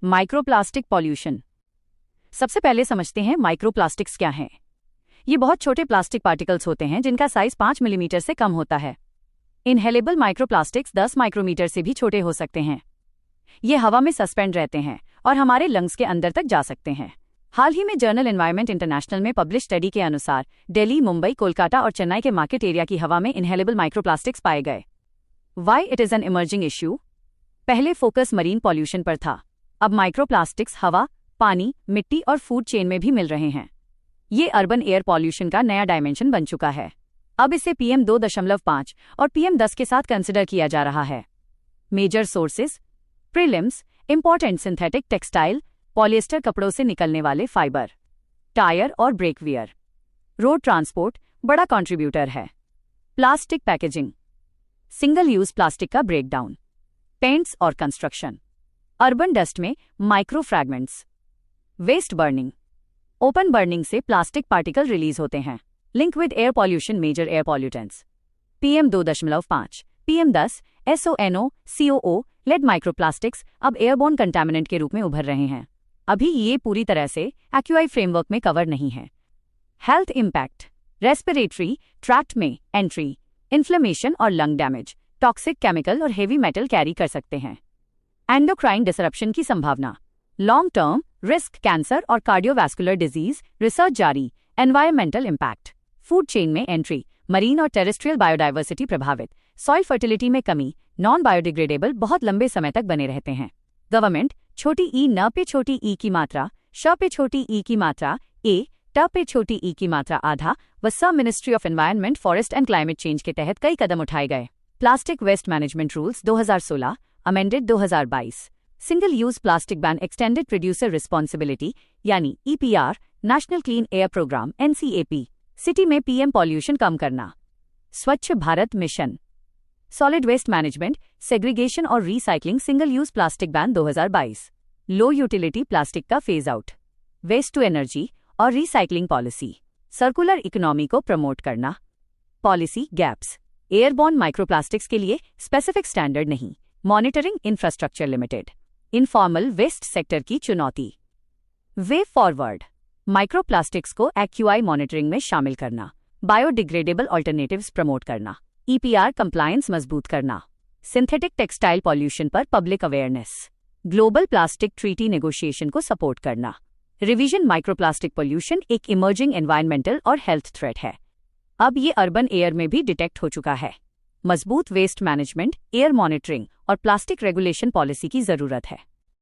Microplastic pollution. सबसे पहले समझते हैं माइक्रोप्लास्टिक्स क्या हैं। ये बहुत छोटे प्लास्टिक पार्टिकल्स होते हैं जिनका साइज 5 मिलीमीटर से कम होता है। इनहेलेबल माइक्रोप्लास्टिक्स 10 माइक्रोमीटर से भी छोटे हो सकते हैं। ये हवा में सस्पेंड रहते हैं और हमारे लंग्स के अंदर तक जा सकते हैं। हाल ही में जर्नल एनवायरनमेंट इंटरनेशनल में पब्लिश स्टडी के अनुसार दिल्ली, मुंबई, कोलकाता और चेन्नई के मार्केट एरिया की हवा में इनहेलेबल माइक्रोप्लास्टिक्स पाए गए। Why it is an emerging issue? पहले फोकस मरीन पॉल्यूशन पर था, अब माइक्रोप्लास्टिक्स हवा, पानी, मिट्टी और फूड चेन में भी मिल रहे हैं। ये अर्बन एयर पॉल्यूशन का नया डायमेंशन बन चुका है। अब इसे PM 2.5 और PM 10 के साथ कंसिडर किया जा रहा है। Major sources: prelims, important synthetic textile, polyester कपड़ों से निकलने वाले फाइबर, टायर और ब्रेक वियर। रोड ट्रांसपोर्ट बड़ा कंट्रीब्यूटर है। Plastic packaging, single use plastic का ब्रेकडाउन, पेंट्स और कंस्ट्रक्शन। अर्बन डस्ट में micro fragments. Waste burning, open burning से प्लास्टिक पार्टिकल रिलीज होते हैं। Link with air pollution, major air pollutants. PM 2.5, PM 10, SONO, COO, lead microplastics अब airborne contaminant के रूप में उभर रहे हैं। अभी ये पूरी तरह से एक्यूआई फ्रेमवर्क में कवर नहीं है। हेल्थ इम्पैक्ट: रेस्पिरेटरी ट्रैक्ट में एंट्री, इन्फ्लेमेशन और लंग डैमेज, टॉक्सिक केमिकल और हेवी मेटल कैरी कर सकते हैं। एंडोक्राइन डिसरप्शन की संभावना, लॉन्ग टर्म रिस्क, कैंसर और कार्डियोवैस्कुलर डिजीज, रिसर्च जारी। एनवायरमेंटल इम्पैक्ट: फूड चेन में एंट्री, मरीन और टेरेस्ट्रियल बायोडाइवर्सिटी प्रभावित, सॉइल फर्टिलिटी में कमी, नॉन बायोडिग्रेडेबल बहुत लंबे समय तक बने रहते हैं। गवर्नमेंट छोटी ई न पे छोटी ई की मात्रा, श पे छोटी ई की मात्रा, ए ट पे छोटी ई की मात्रा आधा व स ministry of environment, forest and climate change के तहत कई कदम उठाए गए। Plastic waste management rules 2016 amended 2022। Single use plastic ban, extended producer responsibility यानी EPR, national clean air programme NCAP। City में PM पॉल्यूशन कम करना। Swachh Bharat mission, solid waste management, segregation और recycling, single use plastic ban 2022। Low utility plastic का phase out, waste to energy और recycling policy, circular economy को promote करना। Policy gaps: airborne microplastics के लिए स्पेसिफिक स्टैंडर्ड नहीं, monitoring infrastructure limited. Informal waste sector की चुनौती। वे फॉरवर्ड: माइक्रोप्लास्टिक्स को एक्यूआई मॉनिटरिंग में शामिल करना, बायोडिग्रेडेबल ऑल्टरनेटिव्स प्रमोट करना, EPR कंप्लायंस मजबूत करना, सिंथेटिक टेक्सटाइल पॉल्यूशन पर public awareness, global plastic treaty negotiation को सपोर्ट करना। रिवीजन: माइक्रोप्लास्टिक पॉल्यूशन एक इमर्जिंग एनवायरमेंटल और हेल्थ थ्रेट है। अब ये अर्बन एयर में भी डिटेक्ट हो चुका है। मजबूत वेस्ट मैनेजमेंट, एयर मॉनिटरिंग और प्लास्टिक रेगुलेशन पॉलिसी की जरूरत है।